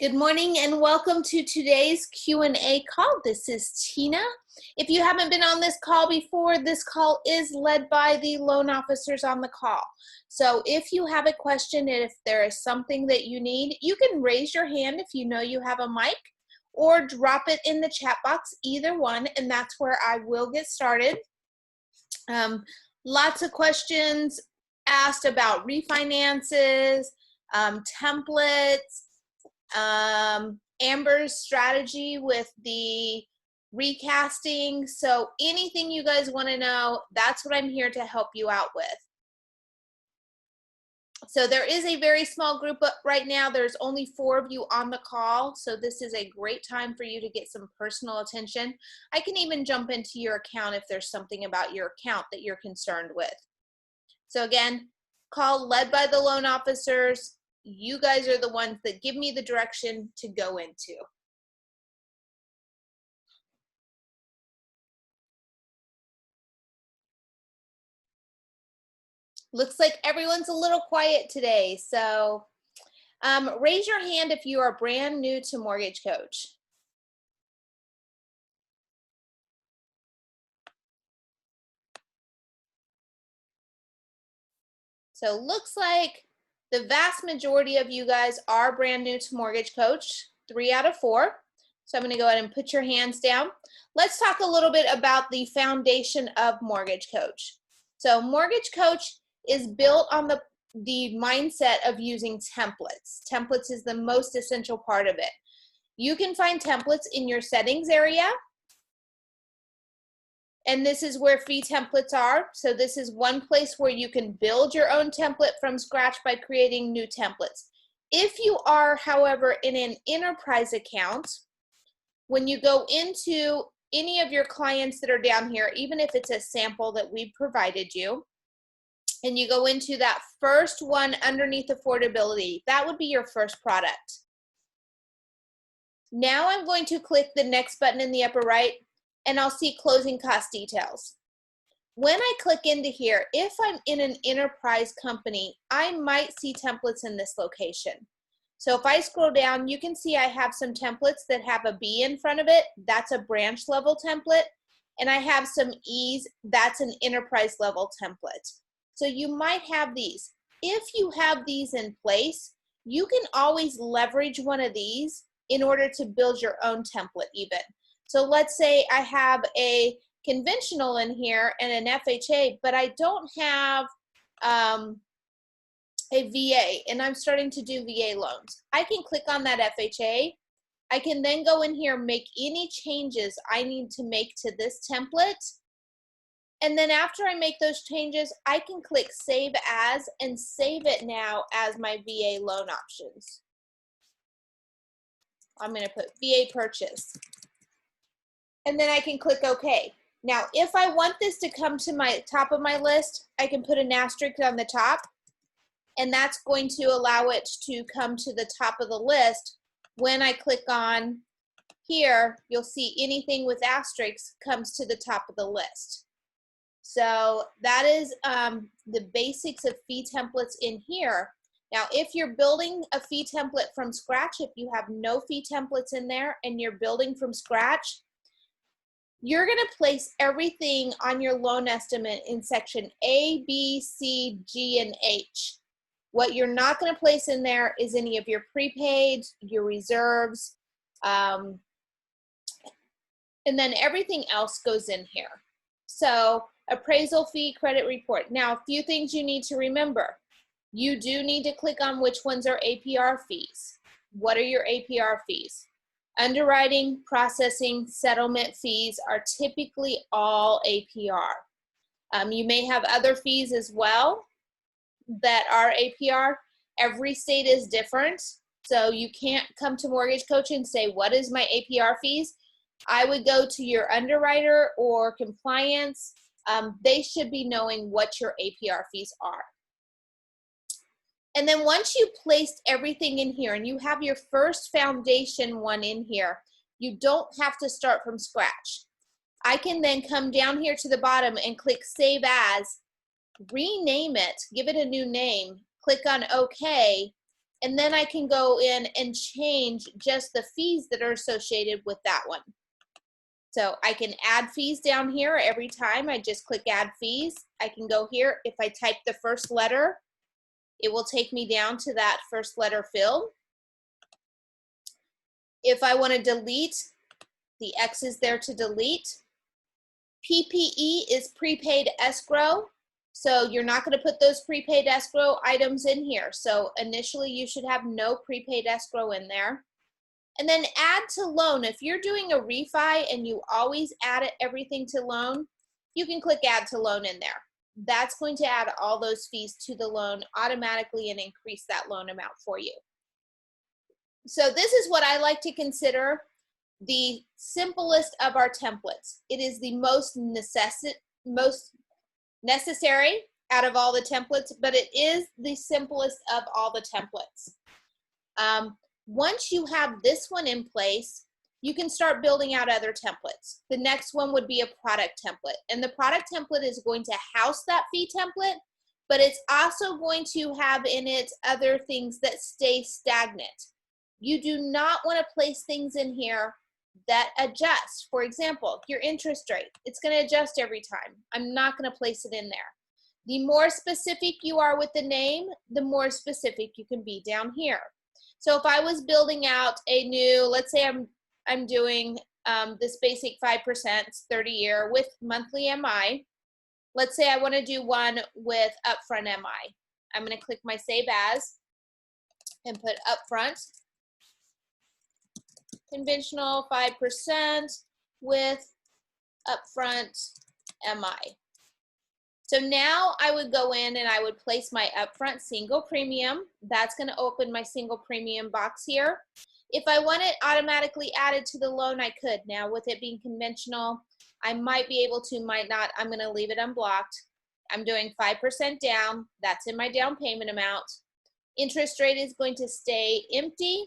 Good morning and welcome to today's Q&A call. This is Tina. If you haven't been on this call before, this call is led by the loan officers on the call. So if you have a question and if there is something that you need, you can raise your hand if you know you have a mic or drop it in the chat box, either one, and that's where I will get started. Lots of questions asked about refinances, templates, Amber's strategy with the recasting. So anything you guys want to know, that's what I'm here to help you out with. So there is a very small group right now. There's only 4 of you on the call. So this is a great time for you to get some personal attention. I can even jump into your account if there's something about your account that you're concerned with. So again, call led by the loan officers. You guys are the ones that give me the direction to go into. Looks like everyone's a little quiet today. So raise your hand if you are brand new to Mortgage Coach. So looks like the vast majority of you guys are brand new to Mortgage Coach, 3 out of 4. So I'm going to go ahead and put your hands down. Let's talk a little bit about the foundation of Mortgage Coach. So Mortgage Coach is built on the mindset of using templates. Templates is the most essential part of it. You can find templates in your settings area. And this is where fee templates are. So this is one place where you can build your own template from scratch by creating new templates. If you are, however, in an enterprise account, when you go into any of your clients that are down here, even if it's a sample that we provided you, and you go into that first one underneath affordability, that would be your first product. Now I'm going to click the next button in the upper right, and I'll see closing cost details. When I click into here, if I'm in an enterprise company, I might see templates in this location. So if I scroll down, you can see I have some templates that have a B in front of it. That's a branch level template. And I have some E's. That's an enterprise level template. So you might have these. If you have these in place, you can always leverage one of these in order to build your own template even. So let's say I have a conventional in here and an FHA, but I don't have a VA, and I'm starting to do VA loans. I can click on that FHA. I can then go in here and make any changes I need to make to this template. And then after I make those changes, I can click Save As and save it now as my VA loan options. I'm going to put VA purchase. And then I can click OK. Now, if I want this to come to my top of my list, I can put an asterisk on the top, and that's going to allow it to come to the top of the list. When I click on here, you'll see anything with asterisks comes to the top of the list. So that is the basics of fee templates in here. Now, if you're building a fee template from scratch, if you have no fee templates in there and you're building from scratch, you're going to place everything on your loan estimate in section A, B, C, G, and H. What you're not going to place in there is any of your prepaid, your reserves, and then everything else goes in here. So appraisal fee, credit report. Now, a few things you need to remember. You do need to click on which ones are APR fees. What are your APR fees? Underwriting, processing, settlement fees are typically all APR. You may have other fees as well that are APR. Every state is different, so you can't come to Mortgage Coach and say, what is my APR fees? I would go to your underwriter or compliance. They should be knowing what your APR fees are. And then once you placed everything in here and you have your first foundation one in here, you don't have to start from scratch. I can then come down here to the bottom and click Save As, rename it, give it a new name, click on OK, And then I can go in and change just the fees that are associated with that one. So I can add fees down here every time. I just click add fees. I can go here. If I type the first letter, it will take me down to that first letter field. If I want to delete, the X is there to delete. PPE is prepaid escrow. So you're not going to put those prepaid escrow items in here. So initially you should have no prepaid escrow in there. And then add to loan. If you're doing a refi and you always add everything to loan, you can click add to loan in there. That's going to add all those fees to the loan automatically and increase that loan amount for you. So this is what I like to consider the simplest of our templates. It is the most necessary out of all the templates, but it is the simplest of all the templates. Once you have this one in place, you can start building out other templates. The next one would be a product template. And the product template is going to house that fee template, but it's also going to have in it other things that stay stagnant. You do not want to place things in here that adjust. For example, your interest rate, it's going to adjust every time. I'm not going to place it in there. The more specific you are with the name, the more specific you can be down here. So if I was building out a new, let's say I'm doing this basic 5% 30-year with monthly MI. Let's say I want to do one with upfront MI. I'm going to click my Save As and put upfront. Conventional 5% with upfront MI. So now I would go in and I would place my upfront single premium. That's going to open my single premium box here. If I want it automatically added to the loan, I could. Now with it being conventional, I might be able to, might not. I'm going to leave it unblocked. I'm doing 5% down. That's in my down payment amount. Interest rate is going to stay empty.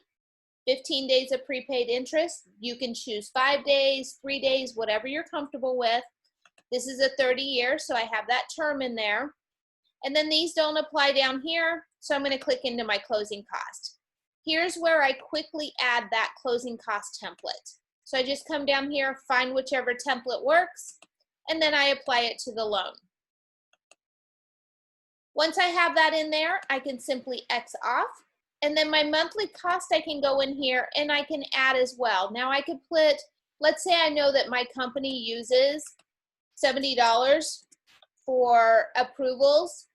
15 days of prepaid interest. You can choose 5 days, 3 days, whatever you're comfortable with. This is a 30-year, so I have that term in there. And then these don't apply down here, so I'm going to click into my closing cost. Here's where I quickly add that closing cost template. So I just come down here, find whichever template works, and then I apply it to the loan. Once I have that in there, I can simply X off. And then my monthly cost, I can go in here and I can add as well. Now I could put, let's say I know that my company uses $70 for approvals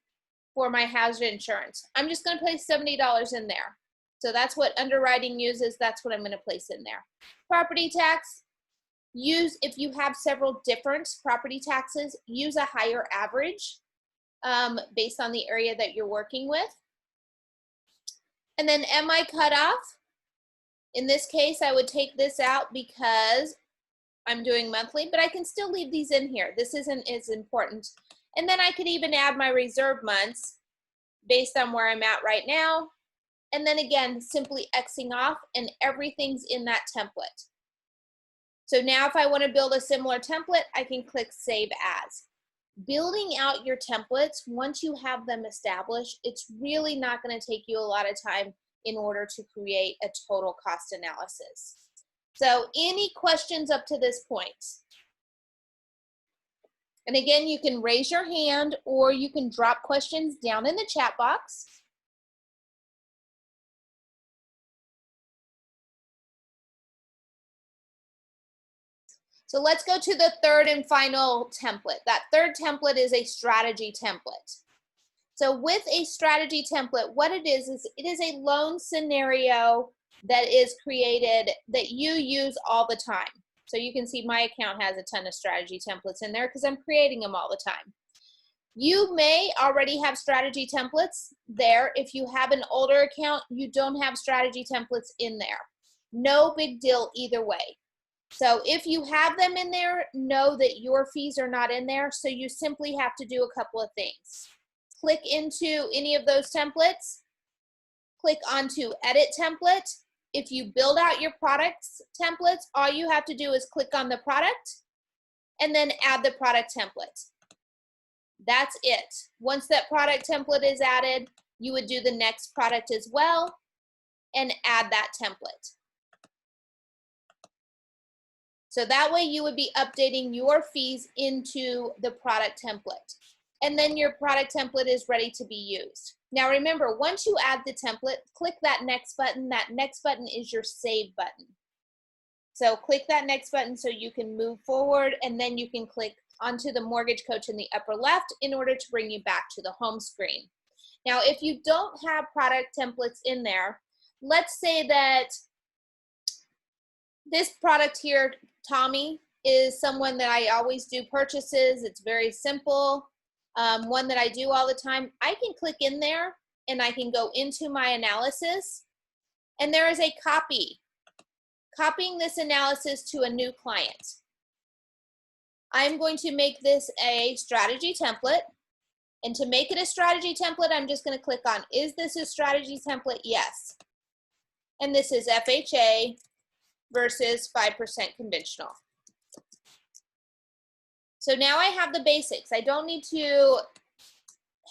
for my hazard insurance. I'm just going to place $70 in there. So that's what underwriting uses. That's what I'm going to place in there. Property tax, if you have several different property taxes, use a higher average based on the area that you're working with. And then MI cutoff. In this case, I would take this out because I'm doing monthly, but I can still leave these in here. This isn't as important. And then I could even add my reserve months based on where I'm at right now. And then again, simply Xing off and everything's in that template. So now if I want to build a similar template, I can click Save As. Building out your templates, once you have them established, it's really not going to take you a lot of time in order to create a total cost analysis. So any questions up to this point? And again, you can raise your hand or you can drop questions down in the chat box. So let's go to the third and final template. That third template is a strategy template. So with a strategy template, what it is it is a loan scenario that is created that you use all the time. So you can see my account has a ton of strategy templates in there because I'm creating them all the time. You may already have strategy templates there. If you have an older account, you don't have strategy templates in there. No big deal either way. So if you have them in there, know that your fees are not in there. So you simply have to do a couple of things. Click into any of those templates. Click onto Edit Template. If you build out your products templates, all you have to do is click on the product and then add the product template. That's it. Once that product template is added, you would do the next product as well. and add that template. So that way you would be updating your fees into the product template. And then your product template is ready to be used. Now remember, once you add the template, click that next button. That next button is your save button. So click that next button so you can move forward, and then you can click onto the mortgage coach in the upper left in order to bring you back to the home screen. Now, if you don't have product templates in there, let's say that this product here, Tommy, is someone that I always do purchases. It's very simple, one that I do all the time. I can click in there and I can go into my analysis, and there is a copying this analysis to a new client. I'm going to make this a strategy template. And to make it a strategy template, I'm just going to click on, is this a strategy template? Yes. And this is FHA versus 5% conventional. So now I have the basics. I don't need to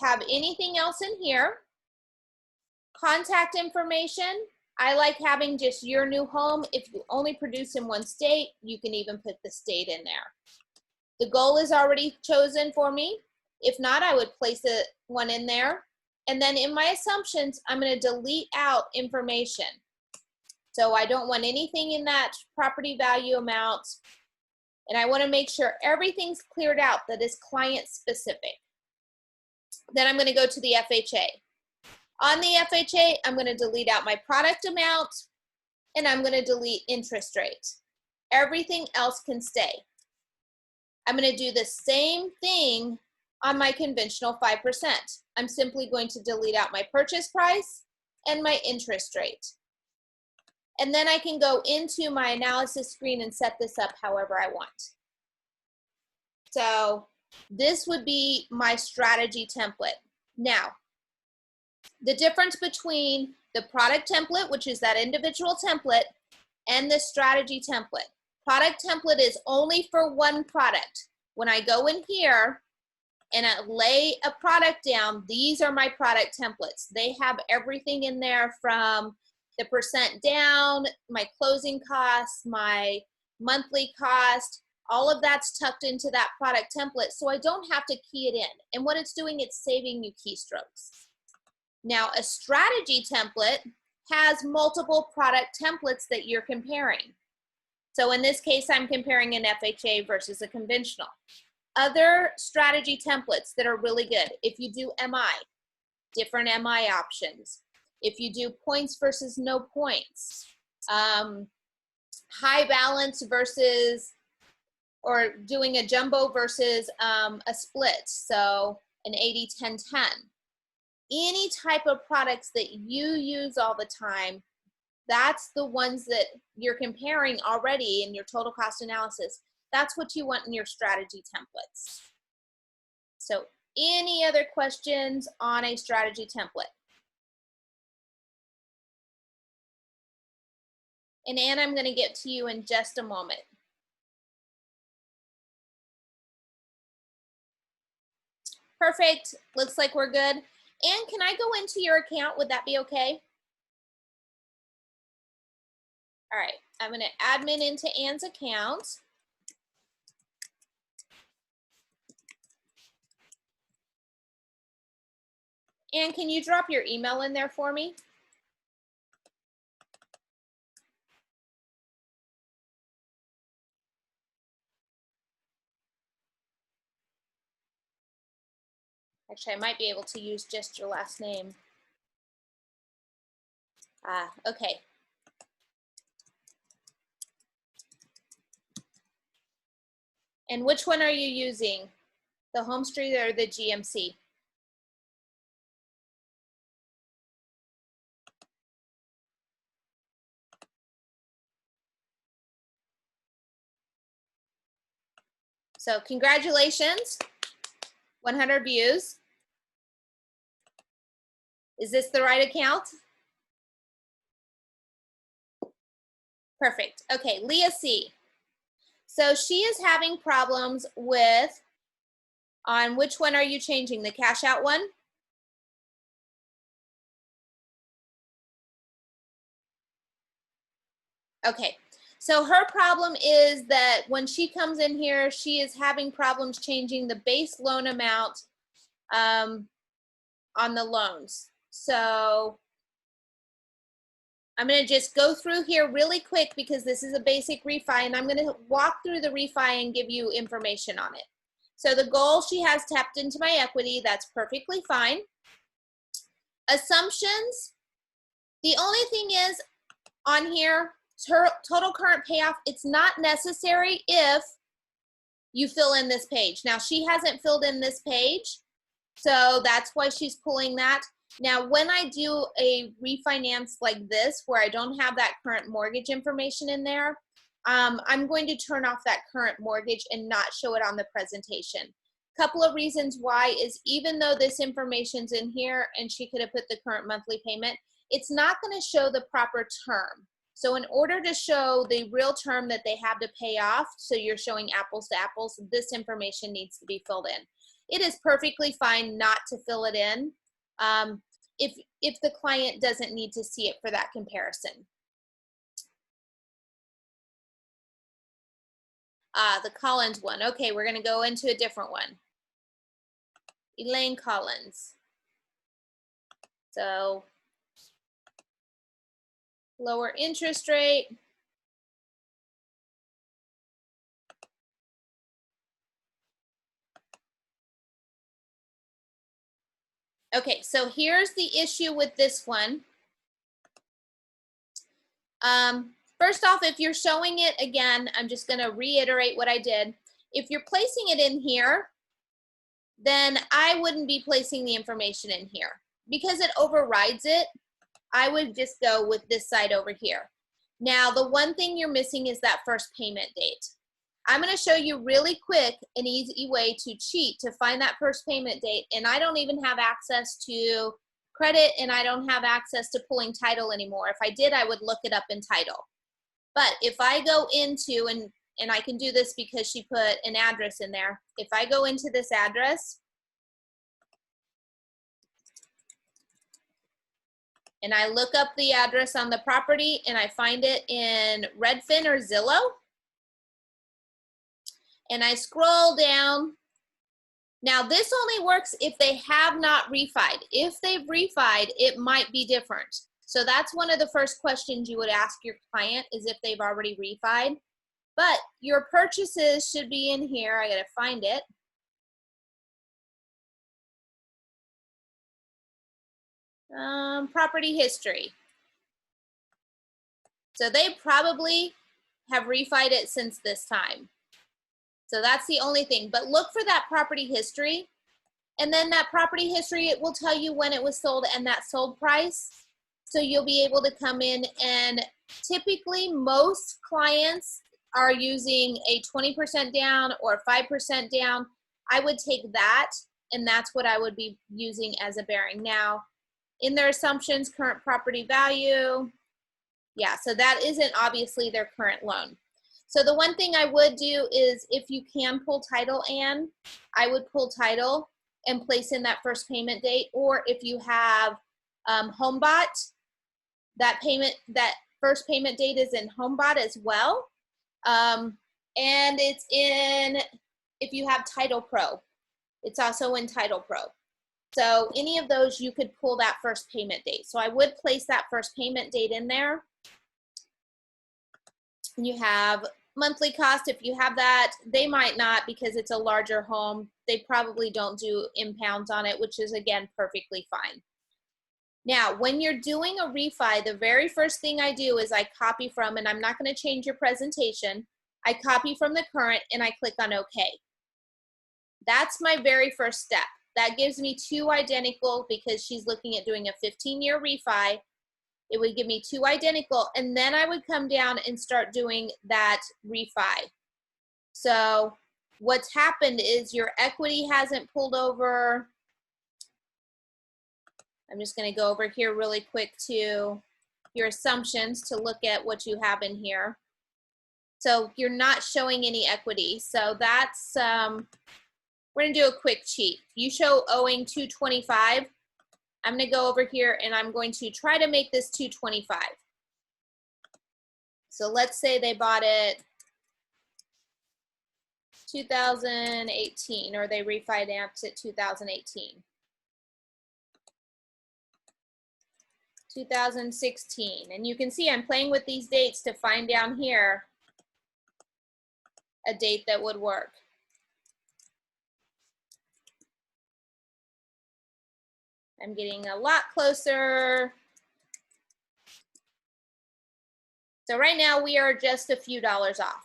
have anything else in here. Contact information. I like having just your new home. If you only produce in one state, you can even put the state in there. The goal is already chosen for me. If not, I would place one in there. And then in my assumptions, I'm going to delete out information. So I don't want anything in that property value amount. And I want to make sure everything's cleared out that is client specific. Then I'm going to go to the FHA. On the FHA, I'm going to delete out my product amount, and I'm going to delete interest rate. Everything else can stay. I'm going to do the same thing on my conventional 5%. I'm simply going to delete out my purchase price and my interest rate. And then I can go into my analysis screen and set this up however I want. So this would be my strategy template. Now, the difference between the product template, which is that individual template, and the strategy template. Product template is only for one product. When I go in here and I lay a product down, these are my product templates. They have everything in there from the percent down, my closing costs, my monthly cost, all of that's tucked into that product template, so I don't have to key it in. And what it's doing, it's saving you keystrokes. Now, a strategy template has multiple product templates that you're comparing. So in this case, I'm comparing an FHA versus a conventional. Other strategy templates that are really good, if you do MI, different MI options. If you do points versus no points, high balance versus, or doing a jumbo versus a split, so an 80-10-10. Any type of products that you use all the time, that's the ones that you're comparing already in your total cost analysis. That's what you want in your strategy templates. So any other questions on a strategy template? And Anna, I'm going to get to you in just a moment. Perfect. Looks like we're good. And can I go into your account? Would that be okay? All right. I'm going to admin into Anne's account. Anne, can you drop your email in there for me? Actually, I might be able to use just your last name. Okay. And which one are you using? The HomeStreet or the GMC? So congratulations, 100 views. Is this the right account? Perfect. Okay, Leah C. So she is having problems with, on which one are you changing? The cash out one? Okay, so her problem is that when she comes in here, she is having problems changing the base loan amount on the loans. So I'm going to just go through here really quick because this is a basic refi, and I'm going to walk through the refi and give you information on it. So the goal, she has tapped into my equity. That's perfectly fine. Assumptions, the only thing is on here, total current payoff, it's not necessary if you fill in this page. Now, she hasn't filled in this page, so that's why she's pulling that. Now, when I do a refinance like this, where I don't have that current mortgage information in there, I'm going to turn off that current mortgage and not show it on the presentation. Couple of reasons why is even though this information's in here and she could have put the current monthly payment, it's not going to show the proper term. So in order to show the real term that they have to pay off, so you're showing apples to apples, this information needs to be filled in. It is perfectly fine not to fill it in if the client doesn't need to see it for that comparison. The Collins one. Okay, we're going to go into a different one. Elaine Collins. So lower interest rate. Okay, so here's the issue with this one. First off, if you're showing it again, I'm just going to reiterate what I did. If you're placing it in here, then I wouldn't be placing the information in here. Because it overrides it, I would just go with this side over here. Now, the one thing you're missing is that first payment date. I'm going to show you really quick an easy way to cheat to find that first payment date, and I don't even have access to credit, and I don't have access to pulling title anymore. If I did, I would look it up in title. But if I go into, and I can do this because she put an address in there. If I go into this address, and I look up the address on the property, and I find it in Redfin or Zillow, and I scroll down. Now, this only works if they have not refied. If they've refied, it might be different. So that's one of the first questions you would ask your client, is if they've already refied. But your purchases should be in here. I gotta find it. Property history. So they probably have refied it since this time. So that's the only thing. But look for that property history. And then that property history, it will tell you when it was sold and that sold price. So you'll be able to come in, and typically most clients are using a 20% down or 5% down. I would take that, and that's what I would be using as a bearing. Now, in their assumptions, current property value, yeah, so that isn't obviously their current loan. So the one thing I would do is, if you can pull title, Ann, I would pull title and place in that first payment date. Or if you have HomeBot, that first payment date is in HomeBot as well. And it's in, if you have Title Pro, it's also in Title Pro. So any of those, you could pull that first payment date. So I would place that first payment date in there. And you have monthly cost. If you have that, they might not, because it's a larger home. They probably don't do impounds on it, which is, again, perfectly fine. Now, when you're doing a refi, the very first thing I do is I copy from, and I'm not going to change your presentation, I copy from the current and I click on OK. That's my very first step. That gives me two identical, because she's looking at doing a 15-year refi. It would give me two identical, and then I would come down and start doing that refi. So what's happened is your equity hasn't pulled over. I'm just going to go over here really quick to your assumptions to look at what you have in here. So you're not showing any equity. So that's, we're going to do a quick cheat. You show owing 225. I'm going to go over here and I'm going to try to make this 225. So let's say they bought it 2018, or they refinanced it 2018. 2016, and you can see I'm playing with these dates to find down here a date that would work. I'm getting a lot closer. So right now we are just a few dollars off.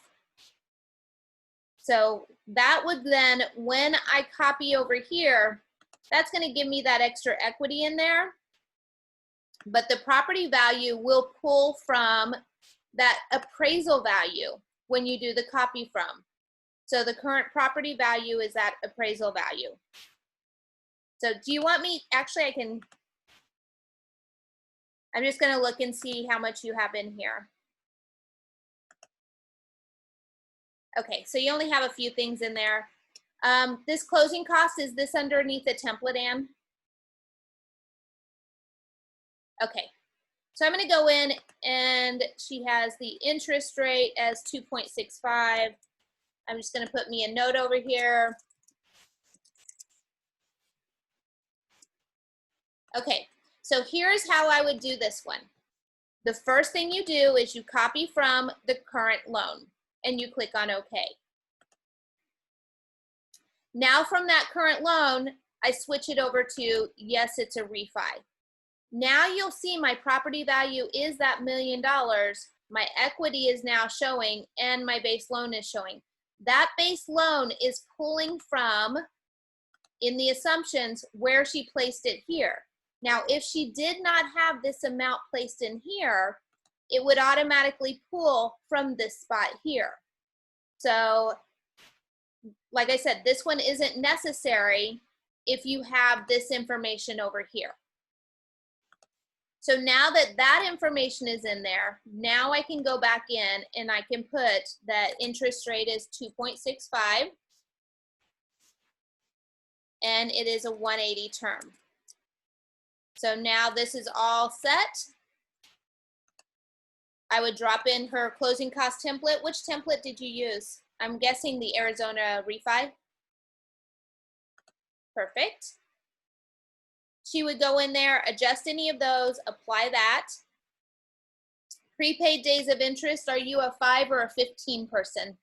So that would then, when I copy over here, that's going to give me that extra equity in there. But the property value will pull from that appraisal value when you do the copy from. So the current property value is that appraisal value. So do you want me, actually I'm just going to look and see how much you have in here. Okay, so you only have a few things in there. This closing cost, is this underneath the template, Ann? Okay, so I'm going to go in, and she has the interest rate as 2.65. I'm just going to put me a note over here. Okay, so here's how I would do this one. The first thing you do is you copy from the current loan and you click on OK. Now from that current loan, I switch it over to, yes, it's a refi. Now you'll see my property value is that $1 million. My equity is now showing and my base loan is showing. That base loan is pulling from, in the assumptions, where she placed it here. Now, if she did not have this amount placed in here, it would automatically pull from this spot here. So, like I said, this one isn't necessary if you have this information over here. So now that that information is in there, now I can go back in and I can put that interest rate is 2.65 and it is a 180 term. So now this is all set. I would drop in her closing cost template. Which template did you use? I'm guessing the Arizona refi. Perfect. She would go in there, adjust any of those, apply that. Prepaid days of interest, are you a 5 or a 15 person?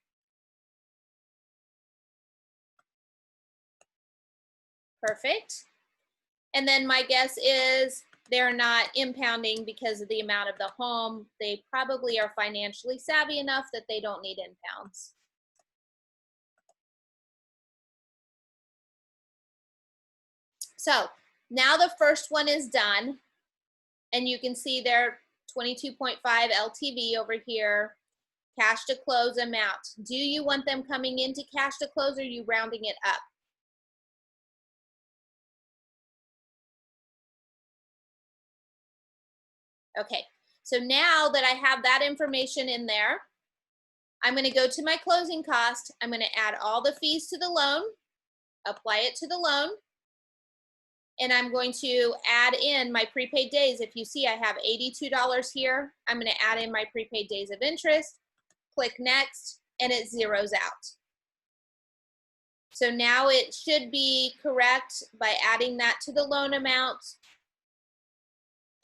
Perfect. And then my guess is they're not impounding because of the amount of the home. They probably are financially savvy enough that they don't need impounds. So now the first one is done, and you can see their 22.5 LTV over here, cash to close amount. Do you want them coming into cash to close, or are you rounding it up? Okay, so now that I have that information in there, I'm going to go to my closing cost. I'm going to add all the fees to the loan, apply it to the loan, and I'm going to add in my prepaid days. If you see I have $82 here, I'm going to add in my prepaid days of interest, click next, and it zeroes out. So now it should be correct by adding that to the loan amount,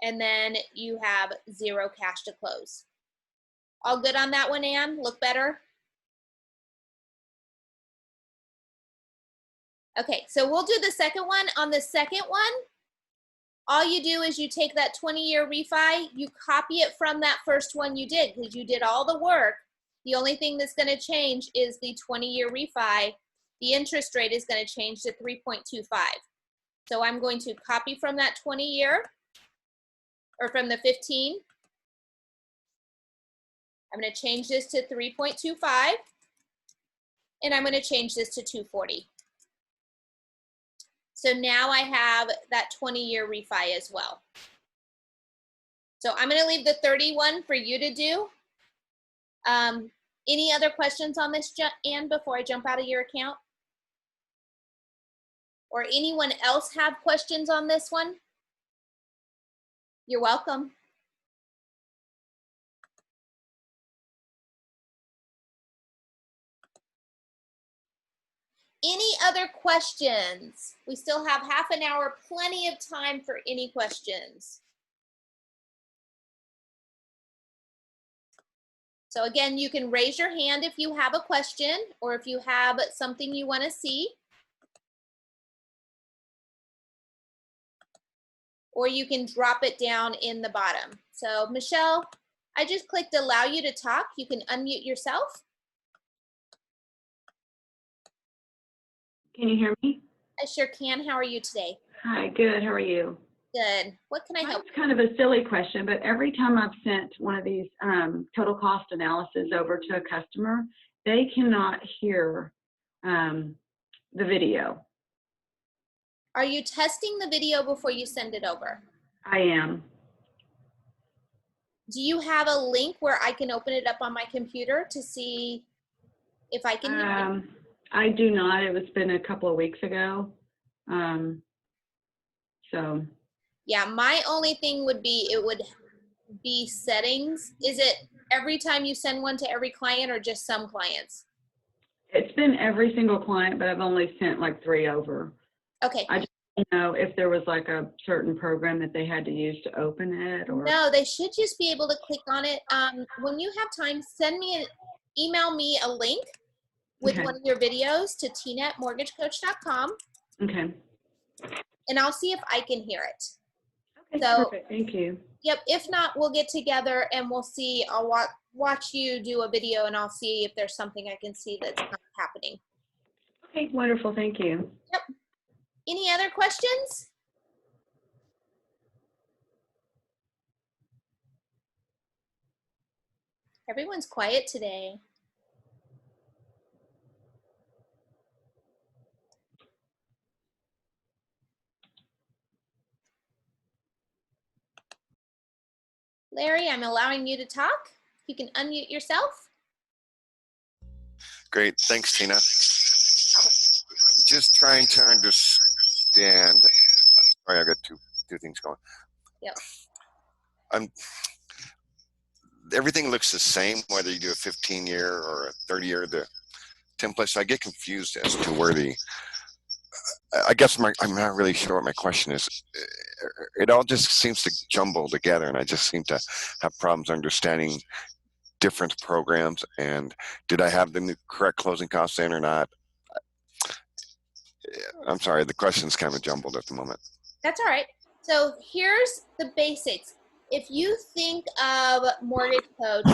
and then you have 0 cash to close. All good on that one, Ann? Look better? Okay, so we'll do the second one. On the second one, all you do is you take that 20-year refi, you copy it from that first one you did because you did all the work. The only thing that's going to change is the 20-year refi. The interest rate is going to change to 3.25. So I'm going to copy from that 20-year, or from the 15. I'm going to change this to 3.25, and I'm going to change this to 240. So now I have that 20-year refi as well. So I'm going to leave the 31 for you to do. Any other questions on this, Ann, before I jump out of your account? Or anyone else have questions on this one? You're welcome. Any other questions? We still have half an hour, plenty of time for any questions. So again, you can raise your hand if you have a question or if you have something you want to see. Or you can drop it down in the bottom. So Michelle, I just clicked allow you to talk. You can unmute yourself. Can you hear me? I sure can. How are you today? Hi, good. How are you? Good. What can I help? It's kind of a silly question, but every time I've sent one of these total cost analysis over to a customer, they cannot hear the video. Are you testing the video before you send it over? I am. Do you have a link where I can open it up on my computer to see if I can hear it? I do not. It was been a couple of weeks ago. So. Yeah, my only thing would be, it would be settings. Is it every time you send one to every client or just some clients? It's been every single client, but I've only sent like 3 over. Okay. I just don't know if there was like a certain program that they had to use to open it, or. No, they should just be able to click on it. When you have time, email me a link with one of your videos to tina@mortgagecoach.com. Okay. And I'll see if I can hear it. Okay, So, perfect. Thank you. Yep. If not, we'll get together and we'll see. I'll watch you do a video and I'll see if there's something I can see that's not happening. Okay, wonderful. Thank you. Yep. Any other questions? Everyone's quiet today. Larry, I'm allowing you to talk. You can unmute yourself. Great. Thanks, Tina. Just trying to understand. Sorry, I've got two things going. Yep. Everything looks the same, whether you do a 15-year or a 30-year, the template. So I get confused as to where I guess I'm not really sure what my question is. It all just seems to jumble together, and I just seem to have problems understanding different programs. And did I have the correct closing costs in or not? I'm sorry, the question's kind of jumbled at the moment. That's all right. So here's the basics. If you think of Mortgage Coach,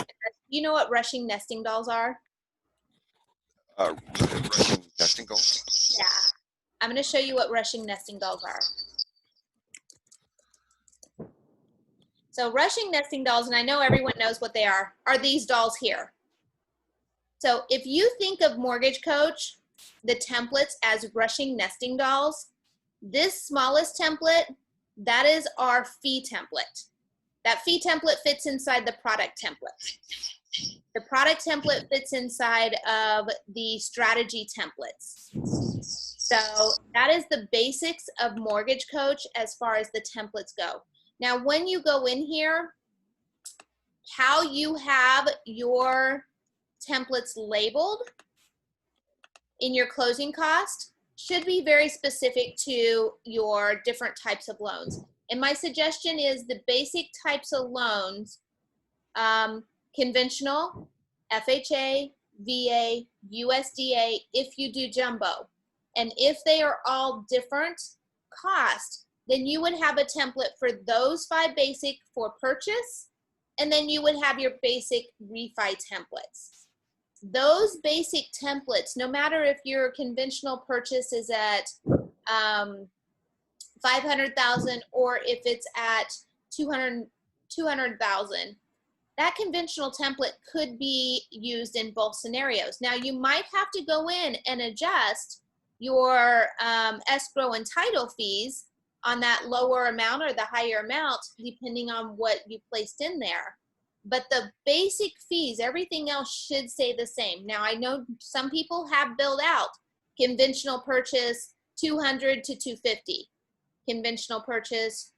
you know what rushing nesting dolls are? Rushing nesting dolls? Yeah. I'm going to show you what rushing nesting dolls are. So rushing nesting dolls, and I know everyone knows what they are these dolls here. So if you think of Mortgage Coach, the templates as rushing nesting dolls, this smallest template, that is our fee template. That fee template fits inside the product template. The product template fits inside of the strategy templates. So that is the basics of Mortgage Coach as far as the templates go. Now, when you go in here, how you have your templates labeled in your closing cost should be very specific to your different types of loans. And my suggestion is the basic types of loans, conventional, FHA, VA, USDA, if you do jumbo. And if they are all different cost, then you would have a template for those 5 basic for purchase, and then you would have your basic refi templates. Those basic templates, no matter if your conventional purchase is at 500,000 or if it's at 200,000, that conventional template could be used in both scenarios. Now, you might have to go in and adjust your escrow and title fees on that lower amount or the higher amount, depending on what you placed in there. But the basic fees, everything else should stay the same. Now, I know some people have billed out conventional purchase 200 to 250, conventional purchase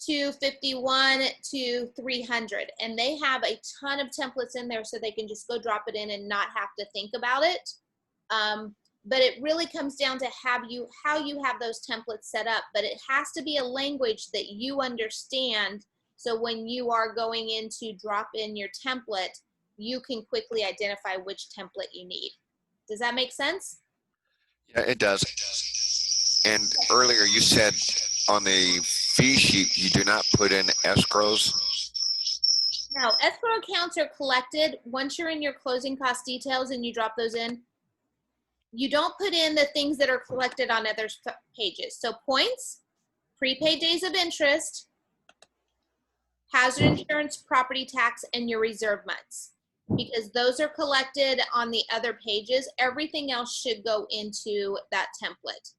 251 to 300, and they have a ton of templates in there so they can just go drop it in and not have to think about it. but it really comes down to how you have those templates set up. But it has to be a language that you understand, so when you are going in to drop in your template, you can quickly identify which template you need. Does that make sense? Yeah, it does. And earlier you said on the fee sheet, you do not put in escrows. Now, escrow accounts are collected once you're in your closing cost details and you drop those in. You don't put in the things that are collected on other pages. So points, prepaid days of interest, hazard insurance, property tax, and your reserve months, because those are collected on the other pages. Everything else should go into that template.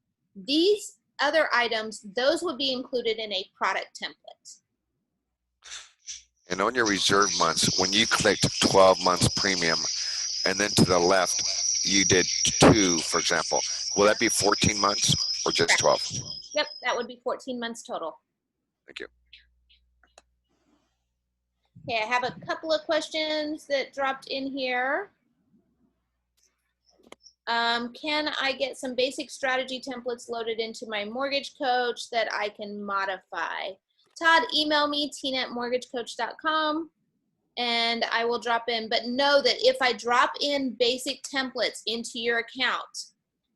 These other items, those would be included in a product template. And on your reserve months, when you clicked 12 months premium, and then to the left, you did 2, for example, will that be 14 months or just 12? Yep, that would be 14 months total. Thank you. Okay, I have a couple of questions that dropped in here. Can I get some basic strategy templates loaded into my mortgage coach that I can modify? Todd, email me, tina@mortgagecoach.com, and I will drop in. But know that if I drop in basic templates into your account,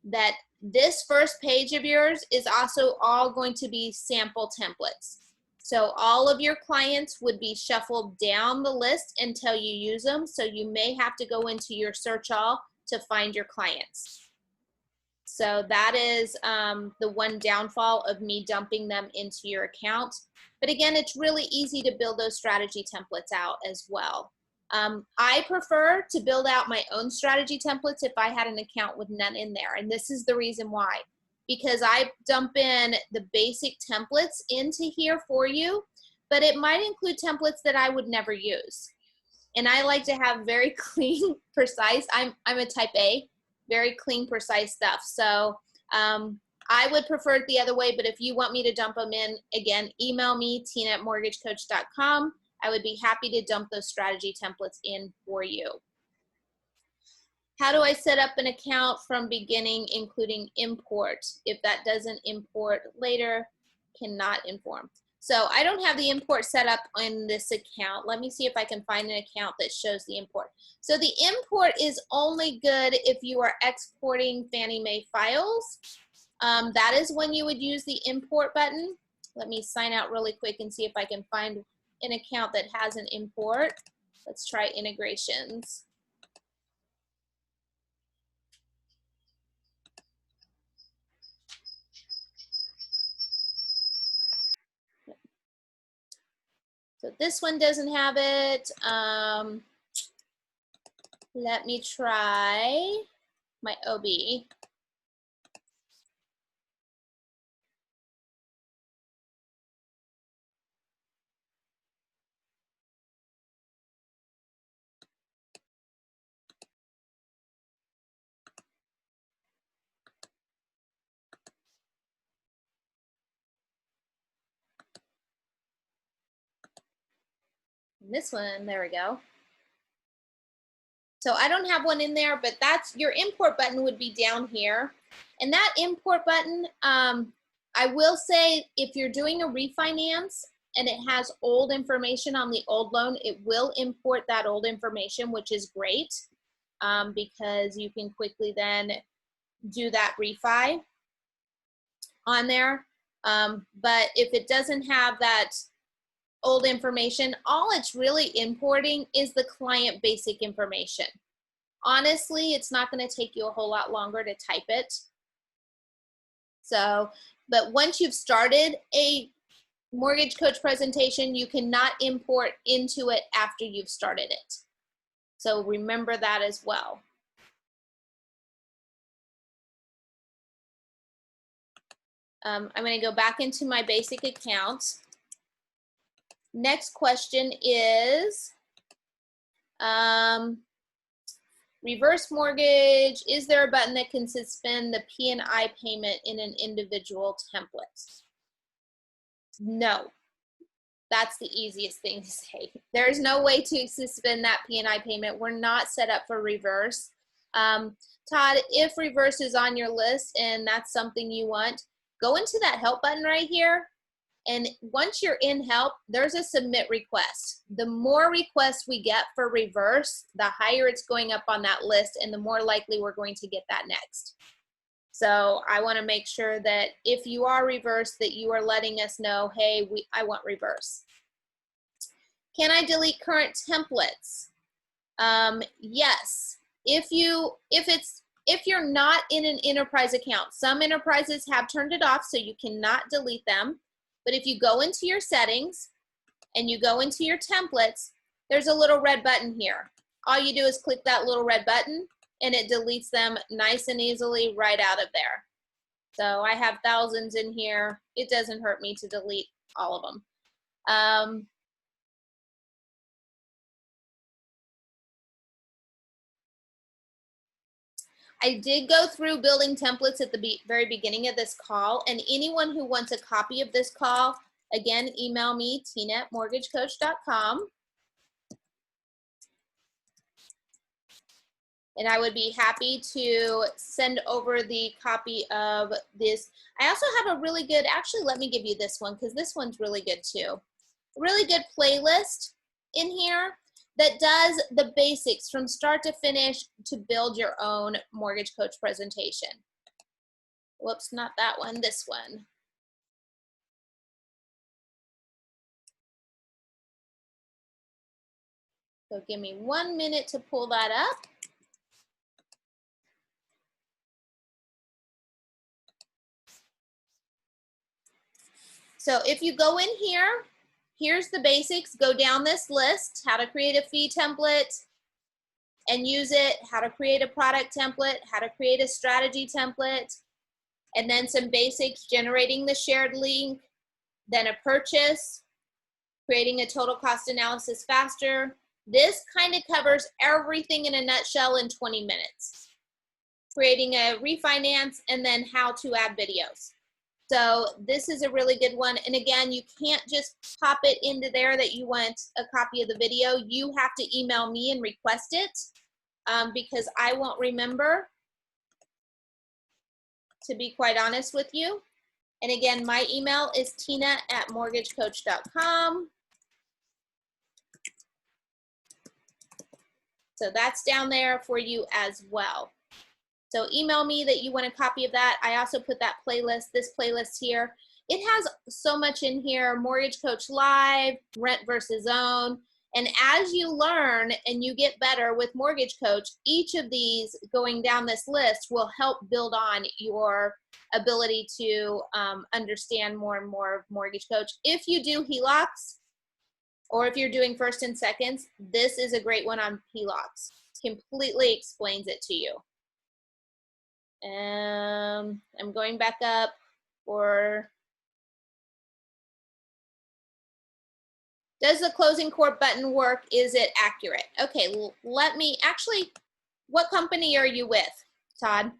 that this first page of yours is also all going to be sample templates. So all of your clients would be shuffled down the list until you use them. So you may have to go into your search all to find your clients. So that is the one downfall of me dumping them into your account. But again, it's really easy to build those strategy templates out as well. I prefer to build out my own strategy templates if I had an account with none in there. And this is the reason why. Because I dump in the basic templates into here for you, but it might include templates that I would never use. And I like to have very clean, precise, I'm a type A, very clean, precise stuff. So I would prefer it the other way, but if you want me to dump them in, again, email me, tina@mortgagecoach.com. I would be happy to dump those strategy templates in for you. How do I set up an account from beginning, including import? If that doesn't import later, cannot inform. So I don't have the import set up on this account. Let me see if I can find an account that shows the import. So the import is only good if you are exporting Fannie Mae files. That is when you would use the import button. Let me sign out really quick and see if I can find an account that has an import. Let's try integrations. So this one doesn't have it. Let me try my OB. This one, there we go. So I don't have one in there, but that's your import button would be down here. And that import button, I will say if you're doing a refinance and it has old information on the old loan, it will import that old information, which is great because you can quickly then do that refi on there. But if it doesn't have that old information, all it's really importing is the client basic information. Honestly, it's not going to take you a whole lot longer to type it. So, but once you've started a mortgage coach presentation, you cannot import into it after you've started it. So remember that as well. I'm going to go back into my basic account. Next question is reverse mortgage. Is there a button that can suspend the P&I payment in an individual template? No. That's the easiest thing to say. There's no way to suspend that P&I payment. We're not set up for reverse. Todd, if reverse is on your list and that's something you want, go into that help button right here. And once you're in help, there's a submit request. The more requests we get for reverse, the higher it's going up on that list and the more likely we're going to get that next. So I want to make sure that if you are reverse, that you are letting us know, hey, I want reverse. Can I delete current templates? Yes. If you're not in an enterprise account, some enterprises have turned it off so you cannot delete them. But if you go into your settings and you go into your templates, there's a little red button here. All you do is click that little red button and it deletes them nice and easily right out of there. So I have thousands in here. It doesn't hurt me to delete all of them. I did go through building templates at the very beginning of this call, and anyone who wants a copy of this call, again, email me, tina@mortgagecoach.com. And I would be happy to send over the copy of this. I also have a really good, actually, let me give you this one because this one's really good too. A really good playlist in here that does the basics from start to finish to build your own mortgage coach presentation. Whoops, not that one, this one. So give me 1 minute to pull that up. So if you go in here, here's the basics. Go down this list, how to create a fee template and use it, how to create a product template, how to create a strategy template, and then some basics, generating the shared link, then a purchase, creating a total cost analysis faster. This kind of covers everything in a nutshell in 20 minutes. Creating a refinance and then how to add videos. So this is a really good one. And again, you can't just pop it into there that you want a copy of the video. You have to email me and request it because I won't remember, to be quite honest with you. And again, my email is tina@mortgagecoach.com. So that's down there for you as well. So email me that you want a copy of that. I also put that playlist, this playlist here. It has so much in here, Mortgage Coach Live, Rent versus Own. And as you learn and you get better with Mortgage Coach, each of these going down this list will help build on your ability to understand more and more of Mortgage Coach. If you do HELOCs, or if you're doing first and seconds, this is a great one on HELOCs. Completely explains it to you. I'm going back up for, does the closing court button work? Is it accurate? Okay, let me, actually, what company are you with, Todd?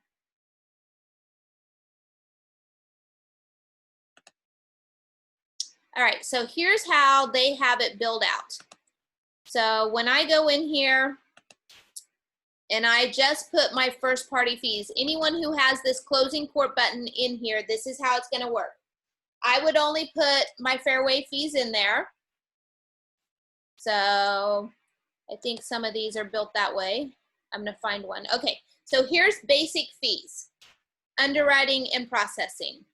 All right, so here's how they have it built out. So when I go in here, and I just put my first party fees. Anyone who has this closing court button in here, this is how it's going to work. I would only put my Fairway fees in there. So I think some of these are built that way. I'm going to find one. Okay, so here's basic fees. Underwriting and processing.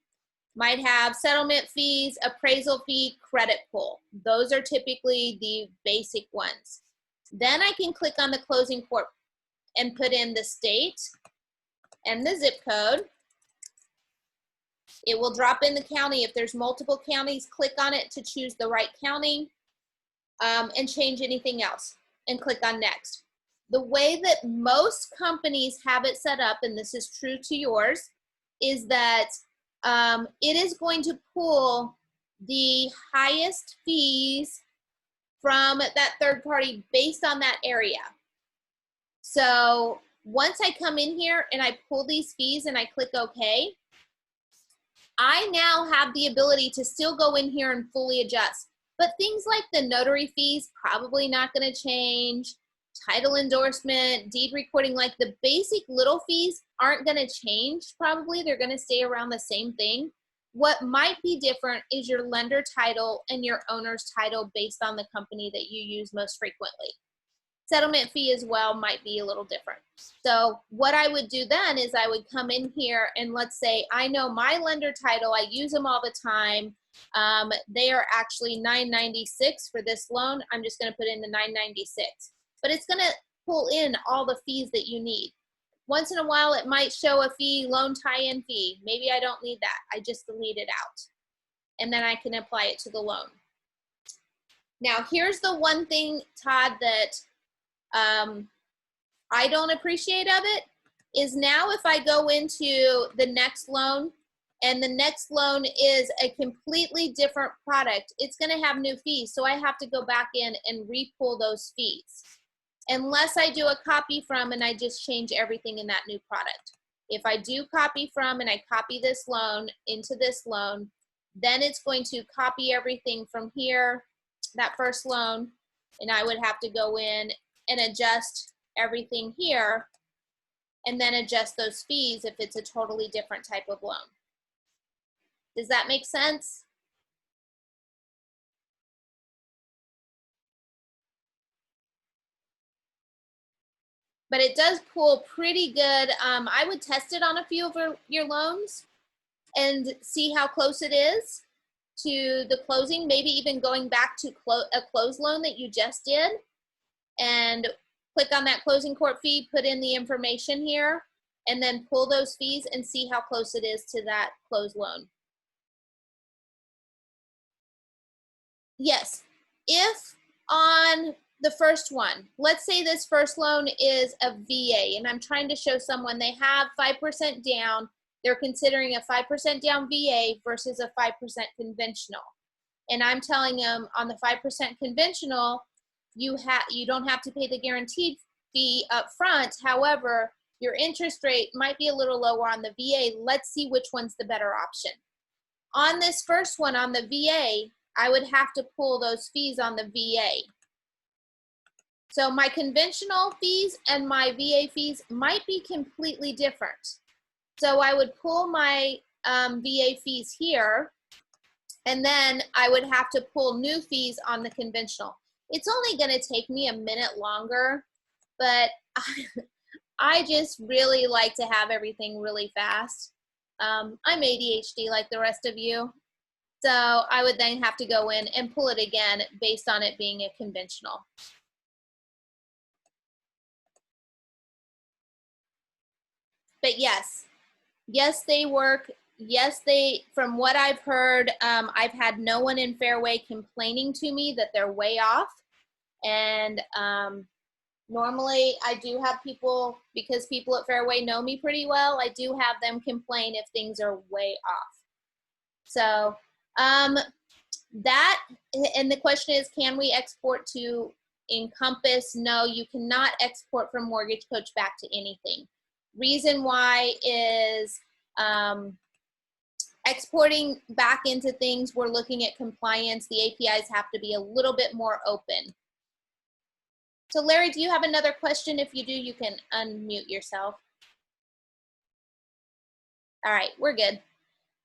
Might have settlement fees, appraisal fee, credit pull. Those are typically the basic ones. Then I can click on the closing court and put in the state and the zip code. It will drop in the county. If there's multiple counties, click on it to choose the right county and change anything else and click on next. The way that most companies have it set up, and this is true to yours, is that it is going to pull the highest fees from that third party based on that area. So once I come in here and I pull these fees and I click OK, I now have the ability to still go in here and fully adjust. But things like the notary fees, probably not going to change. title endorsement, deed recording, like the basic little fees aren't going to change probably. They're going to stay around the same thing. What might be different is your lender title and your owner's title based on the company that you use most frequently. Settlement fee as well might be a little different. So what I would do then is I would come in here and let's say I know my lender title, I use them all the time. They are actually $996 for this loan. I'm just going to put in the $996, but it's going to pull in all the fees that you need. Once in a while, it might show a fee, loan tie-in fee. Maybe I don't need that. I just delete it out, and then I can apply it to the loan. Now, here's the one thing, Todd, that I don't appreciate of it, is now if I go into the next loan, and the next loan is a completely different product, it's going to have new fees. So I have to go back in and re-pull those fees. Unless I do a copy from and I just change everything in that new product. If I do copy from and I copy this loan into this loan, then it's going to copy everything from here, that first loan, and I would have to go in and adjust everything here and then adjust those fees if it's a totally different type of loan. Does that make sense? But it does pull pretty good. I would test it on a few of your loans and see how close it is to the closing, maybe even going back to a closed loan that you just did, and click on that closing court fee, put in the information here, and then pull those fees and see how close it is to that closed loan. Yes, if on the first one, let's say this first loan is a VA, and I'm trying to show someone they have 5% down, they're considering a 5% down VA versus a 5% conventional. And I'm telling them on the 5% conventional, you don't have to pay the guaranteed fee up front. However, your interest rate might be a little lower on the VA. Let's see which one's the better option. On this first one, on the VA, I would have to pull those fees on the VA. So my conventional fees and my VA fees might be completely different. So I would pull my VA fees here, and then I would have to pull new fees on the conventional. It's only going to take me a minute longer, but I just really like to have everything really fast. I'm ADHD like the rest of you. So I would then have to go in and pull it again based on it being a conventional. But yes, they work. Yes, from what I've heard, I've had no one in Fairway complaining to me that they're way off. And normally I do have people, because people at Fairway know me pretty well, I do have them complain if things are way off. So that, and the question is, can we export to Encompass? No, you cannot export from Mortgage Coach back to anything. Reason why is exporting back into things, we're looking at compliance. The APIs have to be a little bit more open. So Larry, do you have another question? If you do, you can unmute yourself. All right, we're good.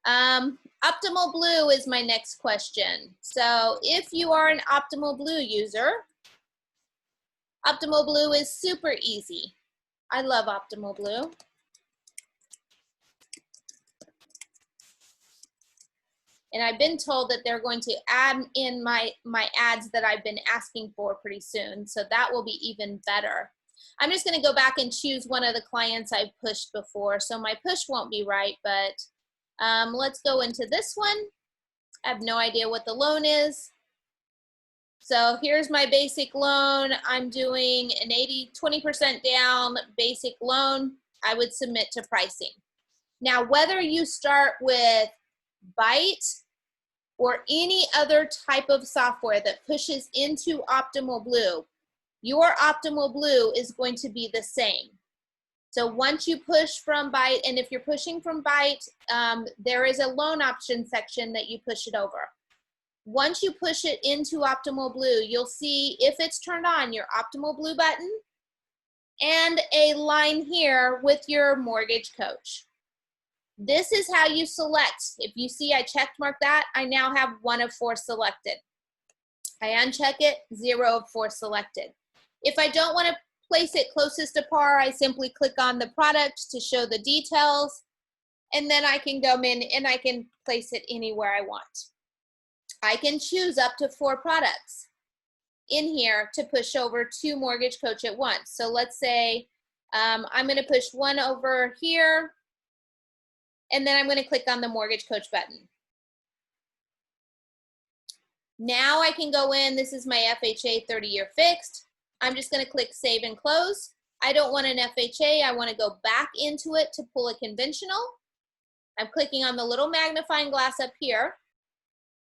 Optimal Blue is my next question. So if you are an Optimal Blue user, Optimal Blue is super easy. I love Optimal Blue. And I've been told that they're going to add in my ads that I've been asking for pretty soon. So that will be even better. I'm just going to go back and choose one of the clients I've pushed before. So my push won't be right, but let's go into this one. I have no idea what the loan is. So here's my basic loan. I'm doing an 20% down basic loan. I would submit to pricing. Now, whether you start with Byte or any other type of software that pushes into Optimal Blue, your Optimal Blue is going to be the same. So once you push from Byte, and if you're pushing from Byte, there is a loan option section that you push it over. Once you push it into Optimal Blue, you'll see if it's turned on, your Optimal Blue button and a line here with your mortgage coach. This is how you select. If you see I checked mark that, I now have 1 of 4 selected. I uncheck it, 0 of 4 selected. If I don't want to place it closest to par, I simply click on the product to show the details, and then I can go in and I can place it anywhere I want. I can choose up to 4 products in here to push over to Mortgage Coach at once. So let's say I'm going to push one over here, and then I'm going to click on the Mortgage Coach button. Now I can go in, this is my FHA 30-year fixed. I'm just going to click Save and Close. I don't want an FHA, I want to go back into it to pull a conventional. I'm clicking on the little magnifying glass up here,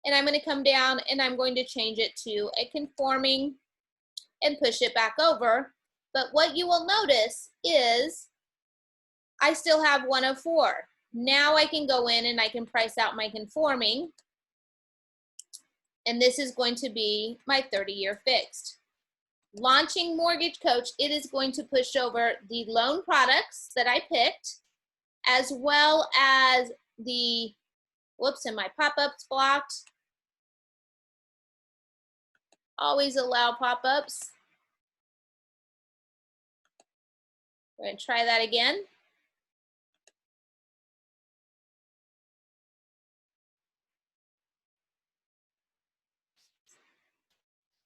and I'm going to come down and I'm going to change it to a conforming and push it back over. But what you will notice is I still have 1 of 4. Now I can go in and I can price out my conforming, and this is going to be my 30-year fixed. Launching Mortgage Coach, it is going to push over the loan products that I picked, as well as the, whoops, and my pop-ups blocked. Always allow pop-ups. We're going to try that again.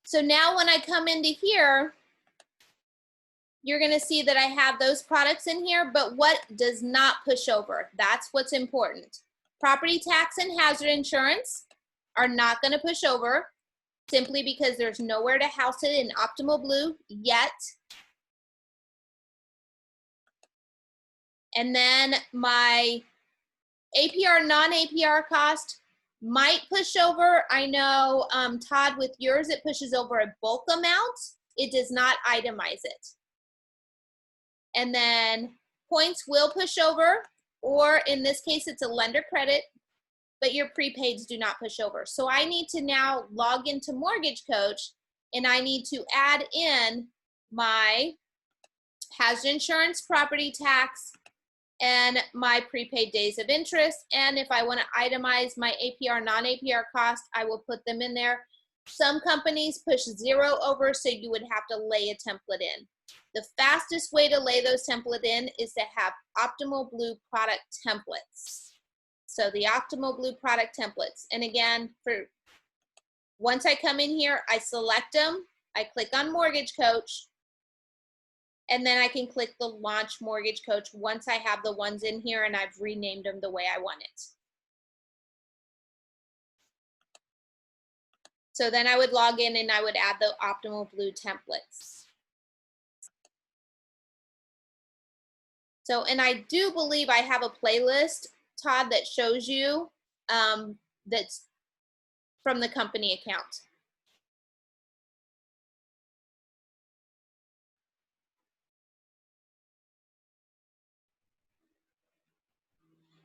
So now when I come into here, you're going to see that I have those products in here, but what does not push over? That's what's important. Property tax and hazard insurance are not going to push over simply because there's nowhere to house it in Optimal Blue yet. And then my APR, non-APR cost might push over. I know, Todd, with yours, it pushes over a bulk amount. It does not itemize it. And then points will push over, or in this case, it's a lender credit, but your prepaids do not push over. So I need to now log into Mortgage Coach, and I need to add in my hazard insurance, property tax, and my prepaid days of interest. And if I want to itemize my APR, non-APR cost, I will put them in there. Some companies push 0 over, so you would have to lay a template in. The fastest way to lay those templates in is to have Optimal Blue product templates. So the Optimal Blue product templates. And again, once I come in here, I select them, I click on Mortgage Coach, and then I can click the Launch Mortgage Coach once I have the ones in here and I've renamed them the way I want it. So then I would log in and I would add the Optimal Blue templates. So, and I do believe I have a playlist, Todd, that shows you that's from the company account.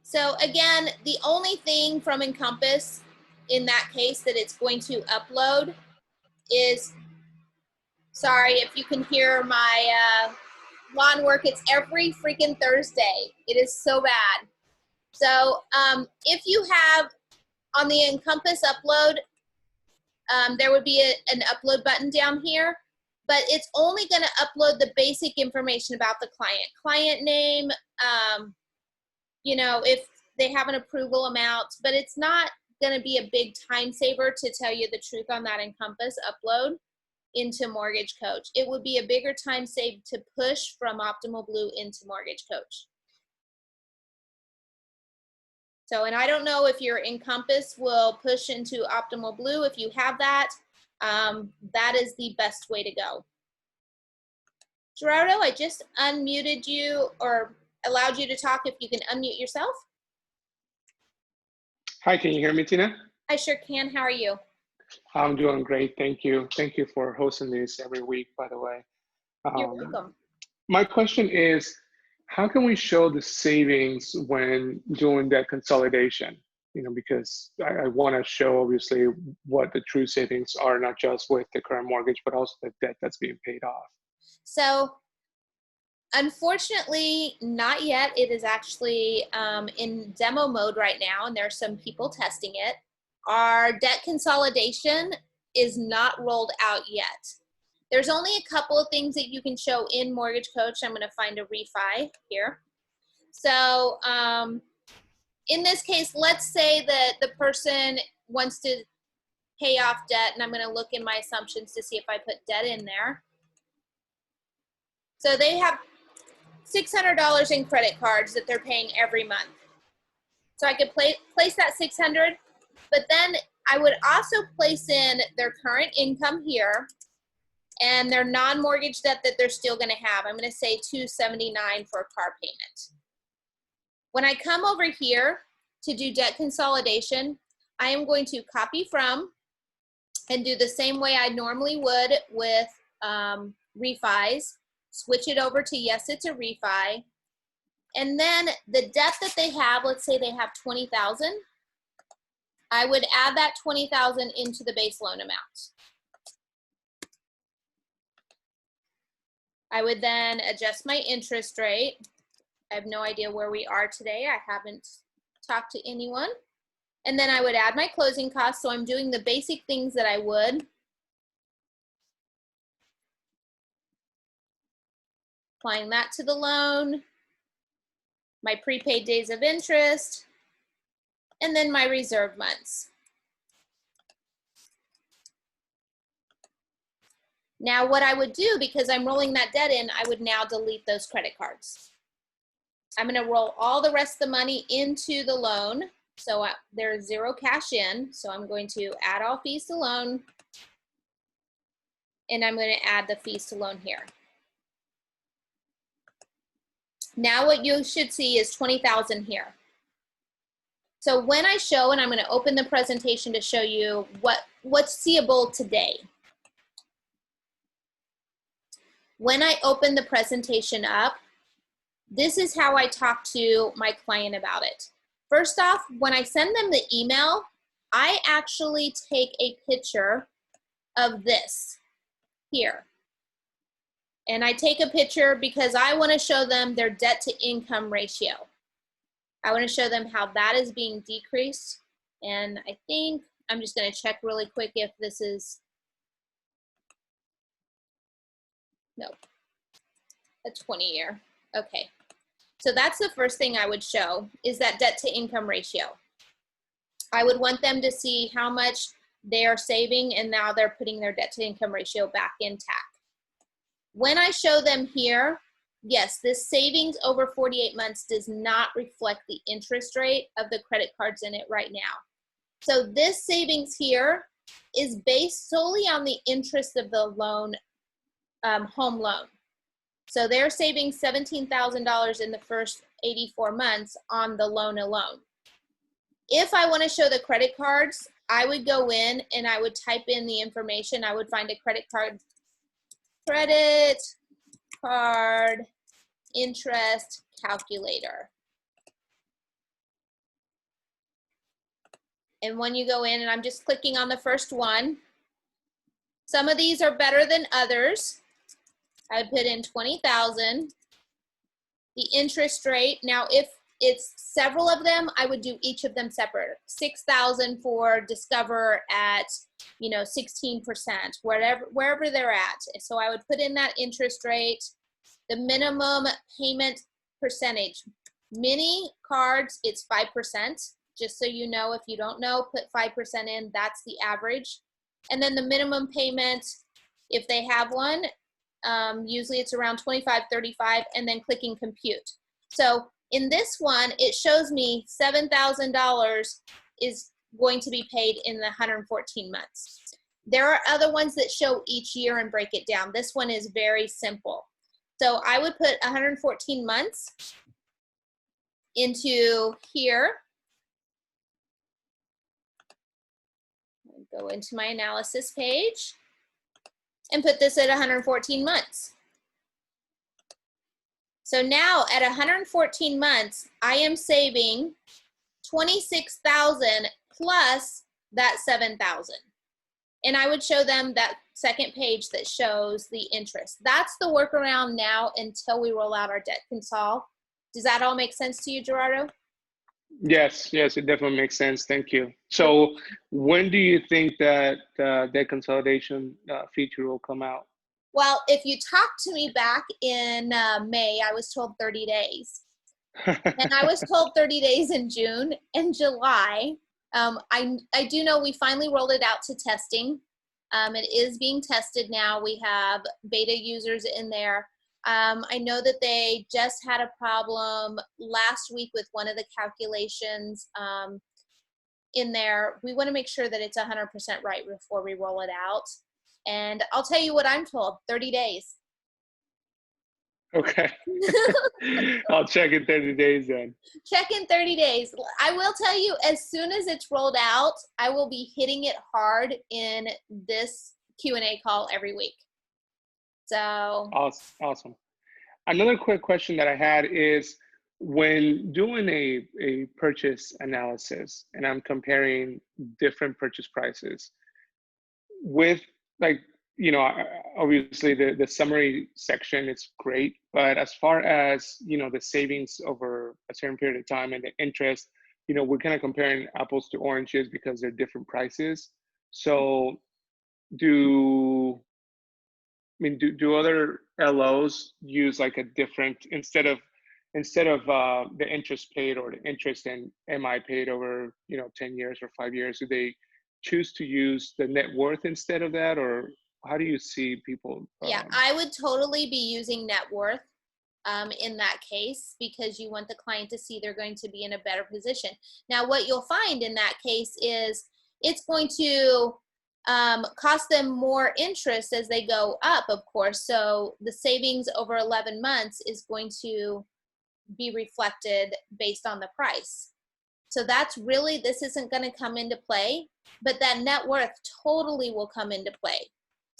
So again, the only thing from Encompass in that case that it's going to upload is, sorry if you can hear my lawn work, it's every freaking Thursday. It is so bad. So if you have on the Encompass upload, there would be an upload button down here, but it's only going to upload the basic information about the client name, you know, if they have an approval amount, but it's not going to be a big time saver to tell you the truth on that Encompass upload into Mortgage Coach. It would be a bigger time save to push from Optimal Blue into Mortgage Coach. So, and I don't know if your Encompass will push into Optimal Blue. If you have that, that is the best way to go. Gerardo, I just unmuted you or allowed you to talk. If you can unmute yourself. Hi, can you hear me, Tina? I sure can. How are you? I'm doing great. Thank you. Thank you for hosting this every week, by the way. You're welcome. My question is, how can we show the savings when doing that consolidation? because I want to show obviously what the true savings are, not just with the current mortgage, but also the debt that's being paid off. So unfortunately, not yet. It is actually in demo mode right now, and there's some people testing it. Our debt consolidation is not rolled out yet. There's only a couple of things that you can show in Mortgage Coach. I'm going to find a refi here. So in this case, let's say that the person wants to pay off debt, and I'm going to look in my assumptions to see if I put debt in there. So they have $600 in credit cards that they're paying every month. So I could place that $600, but then I would also place in their current income here and their non-mortgage debt that they're still going to have. I'm going to say $279 for a car payment. When I come over here to do debt consolidation, I am going to copy from and do the same way I normally would with refis. Switch it over to yes, it's a refi. And then the debt that they have, let's say they have $20,000. I would add that $20,000 into the base loan amount. I would then adjust my interest rate. I have no idea where we are today. I haven't talked to anyone. And then I would add my closing costs. So I'm doing the basic things that I would. Applying that to the loan, my prepaid days of interest, and then my reserve months. Now what I would do, because I'm rolling that debt in, I would now delete those credit cards. I'm going to roll all the rest of the money into the loan. So there's zero cash in. So I'm going to add all fees to loan, and I'm going to add the fees to loan here. Now what you should see is $20,000 here. So when I show, and I'm going to open the presentation to show you what's seeable today. When I open the presentation up, this is how I talk to my client about it. First off, when I send them the email, I actually take a picture of this here. And I take a picture because I want to show them their debt to income ratio. I want to show them how that is being decreased. And I think I'm just going to check really quick if this is, nope, a 20-year. Okay. So that's the first thing I would show is that debt to income ratio. I would want them to see how much they are saving and now they're putting their debt to income ratio back intact. When I show them here, yes, this savings over 48 months does not reflect the interest rate of the credit cards in it right now. So this savings here is based solely on the interest of the loan, home loan. So they're saving $17,000 in the first 84 months on the loan alone. If I want to show the credit cards, I would go in and I would type in the information. I would find a credit card interest calculator. And when you go in, and I'm just clicking on the first one, some of these are better than others. I put in 20,000. The interest rate, now if it's several of them, I would do each of them separate. 6,000 for Discover at, 16%, wherever they're at. So I would put in that interest rate, the minimum payment percentage. Mini cards, it's 5%. Just so you know, if you don't know, put 5% in, that's the average. And then the minimum payment, if they have one, usually it's around 25, 35, and then clicking compute. So in this one, it shows me $7,000 is going to be paid in the 114 months. There are other ones that show each year and break it down. This one is very simple. So I would put 114 months into here. Go into my analysis page and put this at 114 months. So now at 114 months, I am saving $26,000 plus that $7,000. And I would show them that second page that shows the interest. That's the workaround now until we roll out our debt consol. Does that all make sense to you, Gerardo? Yes, yes, it definitely makes sense. Thank you. So when do you think that debt consolidation feature will come out? Well, if you talked to me back in May, I was told 30 days. And I was told 30 days in June and July. I do know we finally rolled it out to testing. It is being tested now. We have beta users in there. I know that they just had a problem last week with one of the calculations in there. We want to make sure that it's 100% right before we roll it out. And I'll tell you what I'm told, 30 days. Okay. I'll check in 30 days then. Check in 30 days. I will tell you, as soon as it's rolled out, I will be hitting it hard in this Q&A call every week. So Awesome. Another quick question that I had is when doing a purchase analysis and I'm comparing different purchase prices with, like, you know, obviously the summary section, it's great, but as far as, you know, the savings over a certain period of time and the interest, you know, we're kind of comparing apples to oranges because they're different prices. So do other LOs use like a different, instead of the interest paid or the interest in MI paid over, you know, 10 years or 5 years, do they choose to use the net worth instead of that, or how do you see people? yeah, I would totally be using net worth in that case, because you want the client to see they're going to be in a better position. Now, what you'll find in that case is it's going to cost them more interest as they go up, of course. So the savings over 11 months is going to be reflected based on the price. So that's really, this isn't going to come into play, but that net worth totally will come into play.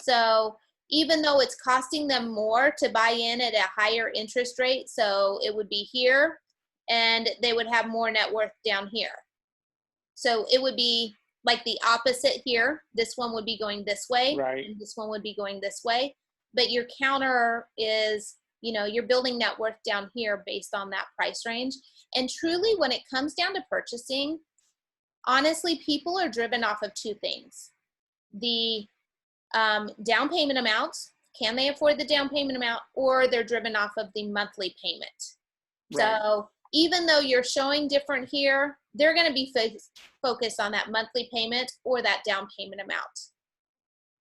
So even though it's costing them more to buy in at a higher interest rate, so it would be here and they would have more net worth down here. So it would be like the opposite here. This one would be going this way, Right. and this one would be going this way. But your counter is, you know, you're building net worth down here based on that price range. And truly, when it comes down to purchasing, honestly, people are driven off of two things. The down payment amount, can they afford the down payment amount, or they're driven off of the monthly payment. Right. So even though you're showing different here, they're going to be focused on that monthly payment or that down payment amount.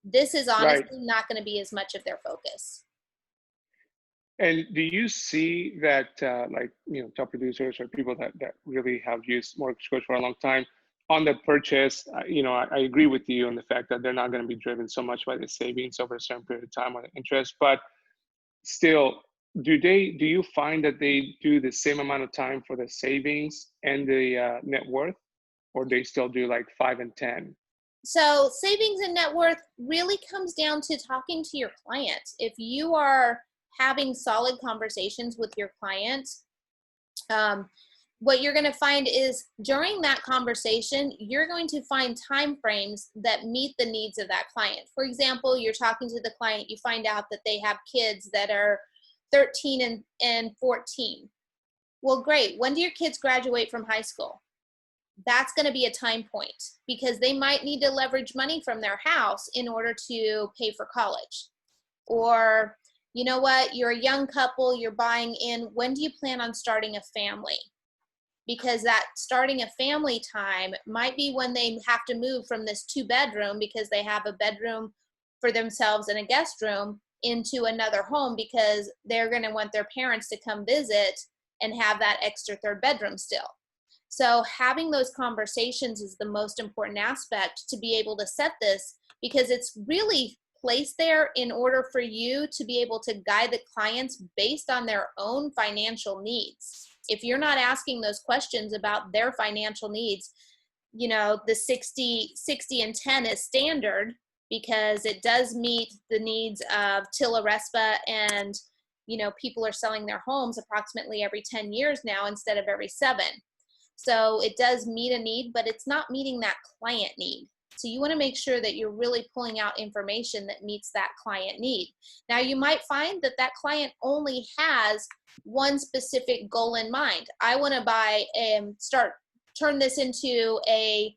This is honestly not going to be as much of their focus. And do you see that, like, you know, top producers or people that really have used Mortgage Coach for a long time on the purchase, you know, I agree with you on the fact that they're not going to be driven so much by the savings over a certain period of time or the interest, but still, do you find that they do the same amount of time for the savings and the net worth, or they still do like 5 and 10? So savings and net worth really comes down to talking to your client. If you are having solid conversations with your client, what you're going to find is during that conversation, you're going to find time frames that meet the needs of that client. For example, you're talking to the client, you find out that they have kids that are 13 and 14. Well, great. When do your kids graduate from high school? That's going to be a time point, because they might need to leverage money from their house in order to pay for college. Or, you know what, you're a young couple, you're buying in, when do you plan on starting a family? Because that starting a family time might be when they have to move from this 2-bedroom, because they have a bedroom for themselves and a guest room, into another home because they're going to want their parents to come visit and have that extra 3rd bedroom still. So having those conversations is the most important aspect to be able to set this, because it's really placed there in order for you to be able to guide the clients based on their own financial needs. If you're not asking those questions about their financial needs, you know, the 60 and 10 is standard because it does meet the needs of TILA RESPA, and, you know, people are selling their homes approximately every 10 years now instead of every 7. So it does meet a need, but it's not meeting that client need. So you want to make sure that you're really pulling out information that meets that client need. Now you might find that that client only has one specific goal in mind. I want to buy and turn this into a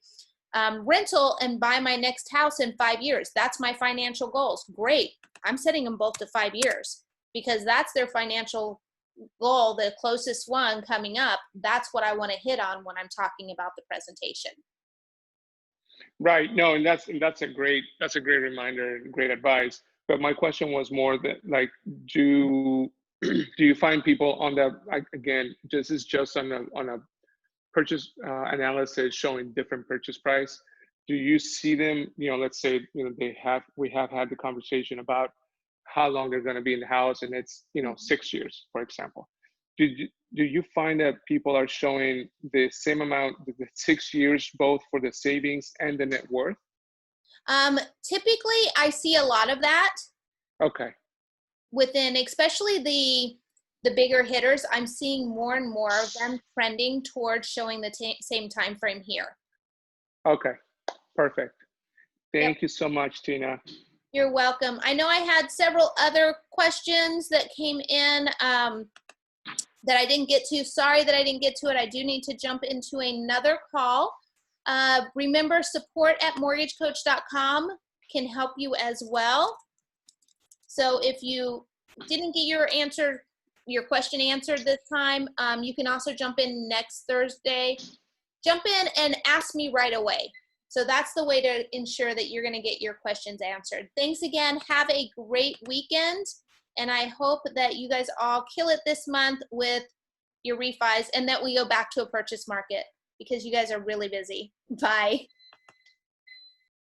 rental and buy my next house in 5 years. That's my financial goals. Great. I'm setting them both to 5 years because that's their financial goal, the closest one coming up. That's what I want to hit on when I'm talking about the presentation. Right. No, and that's a great reminder and great advice. But my question was more that, like, do you find people on that, like, again, this is just on a purchase analysis showing different purchase price? Do you see them, let's say, we have had the conversation about how long they're going to be in the house, and it's 6 years, for example. Do you find that people are showing the same amount, the 6 years, both for the savings and the net worth? Typically, I see a lot of that. Okay. Within, especially the bigger hitters, I'm seeing more and more of them trending towards showing the same time frame here. Okay, perfect. Thank you so much, Tina. You're welcome. I know I had several other questions that came in that I didn't get to. Sorry that I didn't get to it. I do need to jump into another call. Remember, support@mortgagecoach.com can help you as well. So if you didn't get your question answered this time, you can also jump in next Thursday. Jump in and ask me right away. So that's the way to ensure that you're going to get your questions answered. Thanks again. Have a great weekend. And I hope that you guys all kill it this month with your refis and that we go back to a purchase market because you guys are really busy. Bye.